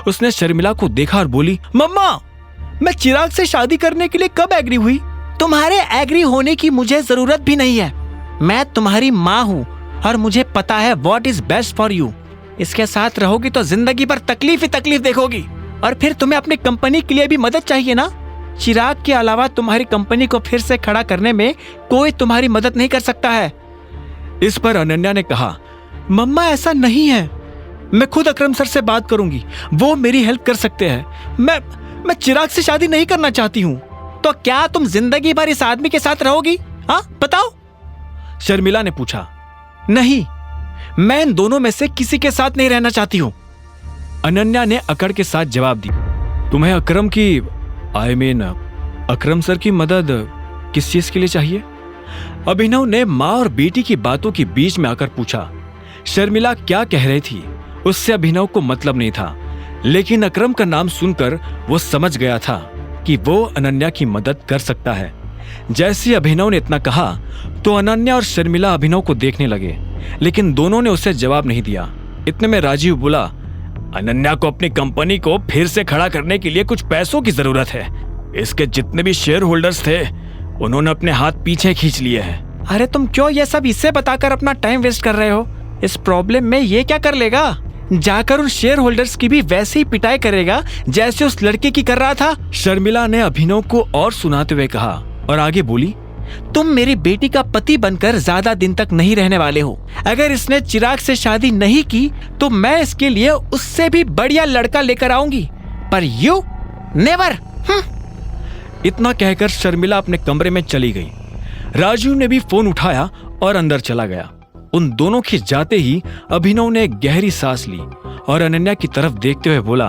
उसने शर्मिला को देखा और बोली, मम्मा, मैं चिराग से शादी करने के लिए कब एग्री हुई? तुम्हारे एग्री होने की मुझे जरूरत भी नहीं है। मैं तुम्हारी माँ हूँ और मुझे पता है what is best for you. इसके साथ रहोगी तो जिंदगी भर तकलीफ ही तकलीफ देखोगी, और फिर तुम्हें अपनी कंपनी के लिए भी मदद चाहिए ना। चिराग के अलावा तुम्हारी कंपनी को फिर से खड़ा करने में कोई तुम्हारी मदद नहीं कर सकता है। इस पर अनन्या ने कहा, मम्मा ऐसा नहीं है, मैं खुद अकरम सर से बात करूंगी, वो मेरी हेल्प कर सकते हैं। मैं चिराग से शादी नहीं करना चाहती हूँ। तो क्या तुम जिंदगी भर इस आदमी के साथ रहोगी? हाँ बताओ, शर्मिला ने पूछा। नहीं, मैं इन दोनों में से किसी के साथ नहीं रहना चाहती हूँ, अनन्या ने अकड़ के साथ जवाब दी। तुम्हें अकरम की अकरम सर की मदद किस चीज के लिए चाहिए? अभिनव ने माँ और बेटी की बातों के बीच में आकर पूछा। शर्मिला क्या कह रही थी उससे अभिनव को मतलब नहीं था, लेकिन अकरम का नाम सुनकर वो समझ गया था कि वो अनन्या की मदद कर सकता है। जैसे अभिनव ने इतना कहा तो अनन्या और शर्मिला अभिनव को देखने लगे, लेकिन दोनों ने उसे जवाब नहीं दिया। इतने में राजीव बोला, अनन्या को अपनी कंपनी को फिर से खड़ा करने के लिए कुछ पैसों की जरूरत है। इसके जितने भी शेयर होल्डर्स थे उन्होंने अपने हाथ पीछे खींच लिए हैं। अरे तुम क्यों ये सब इससे बताकर अपना टाइम वेस्ट कर रहे हो? इस प्रॉब्लम में ये क्या कर लेगा? जाकर उन शेयर होल्डर्स की भी वैसे ही पिटाई करेगा जैसे उस लड़के की कर रहा था। शर्मिला ने अभिनव को और सुनाते हुए कहा और आगे बोली, तुम मेरी बेटी का पति बनकर ज्यादा दिन तक नहीं रहने वाले हो। अगर इसने चिराग से शादी नहीं की तो मैं इसके लिए उससे भी बढ़िया लड़का लेकर आऊंगी, पर यू नेवर। इतना कहकर शर्मिला अपने कमरे में चली गई। राजू ने भी फोन उठाया और अंदर चला गया। उन दोनों के जाते ही अभिनव ने गहरी सांस ली और अनन्या की तरफ देखते हुए बोला,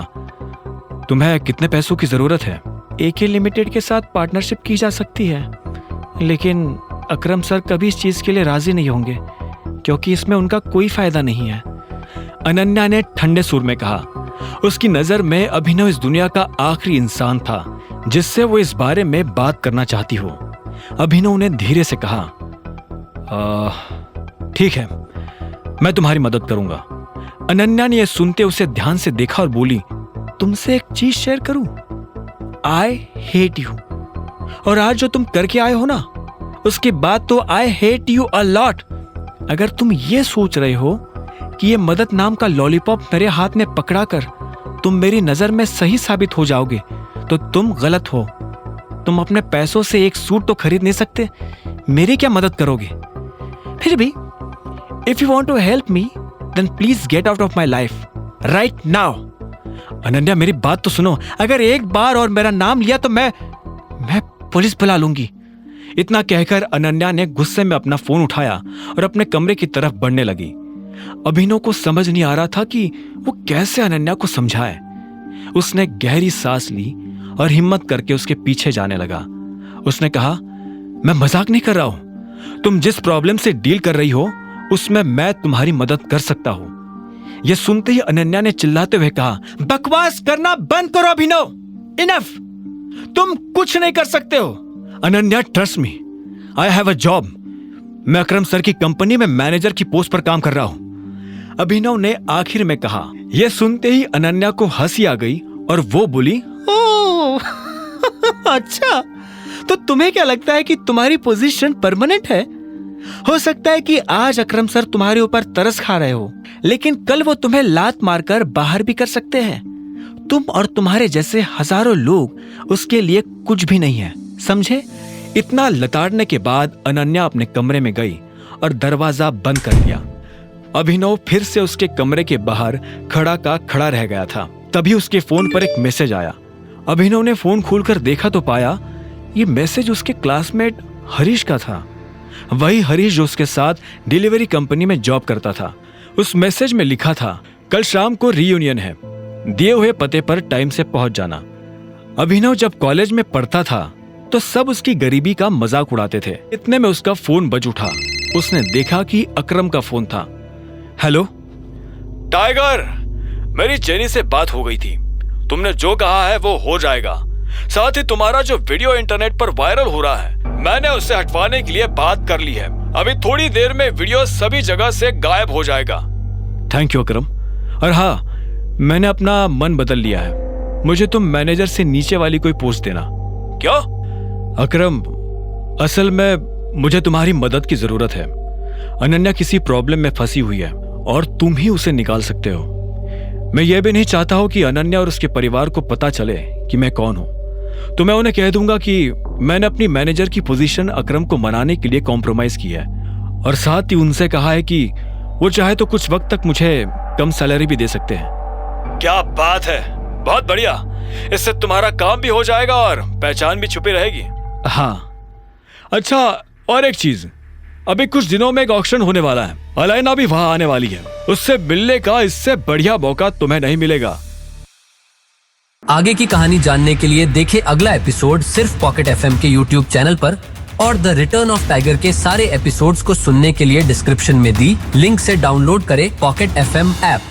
तुम्हें कितने पैसों की जरूरत है? एके लिमिटेड के साथ पार्टनरशिप की जा सकती है, लेकिन अकरम सर कभी इस चीज के लिए राजी नहीं होंगे क्योंकि इसमें उनका कोई फायदा नहीं है, अनन्या ने ठंडे सुर में कहा। उसकी नजर में अभिनव इस दुनिया का आखिरी इंसान था जिससे वो इस बारे में बात करना चाहती हो। अभिनव ने धीरे से कहा, ठीक है, मैं तुम्हारी मदद करूंगा। अनन्या ने यह सुनते उसे ध्यान से देखा और बोली, तुमसे एक चीज शेयर करूं? I hate you. और आज जो तुम करके आए हो ना, उसके बाद तो I hate you a lot. अगर तुम ये सोच रहे हो कि ये मदद नाम का लॉलीपॉप मेरे हाथ में पकड़ाकर तुम मेरी नजर में सही साबित हो जाओगे तो तुम गलत हो। तुम अपने पैसों से एक सूट तो खरीद नहीं सकते, मेरी क्या मदद करोगे? फिर भी if you want to help me then please get out of my life right now. Ananya मेरी बात तो सुनो, अगर एक बार और मेरा नाम लिया तो मैं पुलिस बुला लूंगी। इतना कहकर अनन्या ने गुस्से में अपना फोन उठाया और अपने कमरे की तरफ बढ़ने लगी। अभिनव को समझ नहीं आ रहा था कि वो कैसे अनन्या को समझाए। उसने गहरी सांस ली और हिम्मत करके उसके पीछे जाने लगा। उसने कहा, मैं मजाक नहीं कर रहा हूं, तुम जिस प्रॉब्लम से डील कर रही हो उसमें मैं तुम्हारी मदद कर सकता हूं। यह सुनते ही अनन्या ने चिल्लाते हुए कहा, बकवास करना बंद करो अभिनव, इनफ, तुम कुछ नहीं कर सकते हो। Ananya trust me, I have a job. मैं अकरम सर की कंपनी में मैनेजर की पोस्ट पर काम कर रहा हूं, अभिनव ने आखिर में कहा। यह सुनते ही अनन्या को हंसी आ गई और वो बोली, ओह अच्छा, तो तुम्हें क्या लगता है कि तुम्हारी पोजीशन परमानेंट है? हो सकता है कि आज अकरम सर तुम्हारे ऊपर तरस खा रहे हो, लेकिन कल वो तुम्हें लात मारकर बाहर भी कर सकते हैं। तुम और तुम्हारे जैसे हजारों लोग उसके लिए कुछ भी नहीं है, समझे? इतना लताड़ने के बाद अनन्या अपने कमरे में गई और दरवाजा बंद कर दिया। अभिनव फिर से उसके कमरे के बाहर खड़ा का खड़ा रह गया था। तभी उसके फोन पर एक मैसेज आया। अभिनव ने फोन खोलकर देखा तो पाया ये मैसेज उसके क्लासमेट हरीश का था, वही हरीश जो उसके साथ डिलीवरी कंपनी में जॉब करता था। उस मैसेज में लिखा था, कल शाम को रीयूनियन है, दिए हुए पते पर टाइम से पहुंच जाना। अभिनव जब कॉलेज में पढ़ता था तो सब उसकी गरीबी का मजाक उड़ाते थे। इतने में उसका फोन बज उठा। उसने देखा कि अकरम का फोन था। हेलो टाइगर, मेरी जेनी से बात हो गई थी, तुमने जो कहा है वो हो जाएगा। साथ ही तुम्हारा जो वीडियो इंटरनेट पर वायरल हो रहा है, मैंने उससे हटवाने के लिए बात कर ली है। अभी थोड़ी देर में वीडियो सभी जगह से गायब हो जाएगा। थैंक यू अकरम। और हाँ, मैंने अपना मन बदल लिया है। मुझे तुम मैनेजर से नीचे वाली कोई पोस्ट देना। क्या? अकरम, असल में मुझे तुम्हारी मदद की जरूरत है। अनन्या किसी प्रॉब्लम में फंसी हुई है और तुम ही उसे निकाल सकते हो। मैं यह भी नहीं चाहता हूं कि अनन्या और उसके परिवार को पता चले कि मैं कौन हूं। तो मैं उन्हें कह दूंगा कि मैंने अपनी मैनेजर की पोजीशन अकरम को मनाने के लिए कॉम्प्रोमाइज किया है और साथ ही उनसे कहा है कि वो चाहे तो कुछ वक्त तक मुझे कम सैलरी भी दे सकते हैं। क्या बात है, बहुत बढ़िया। इससे तुम्हारा काम भी हो जाएगा और पहचान भी छुपी रहेगी। हाँ, अच्छा, और एक चीज, अभी कुछ दिनों में एक ऑक्शन होने वाला है। अलैना भी वहां आने वाली है। उससे मिलने का इससे बढ़िया मौका तुम्हें नहीं मिलेगा। आगे की कहानी जानने के लिए देखें अगला एपिसोड सिर्फ पॉकेट एफएम के यूट्यूब चैनल पर, और द रिटर्न ऑफ टाइगर के सारे एपिसोड्स को सुनने के लिए डिस्क्रिप्शन में दी लिंक से डाउनलोड करें पॉकेट एफएम ऐप।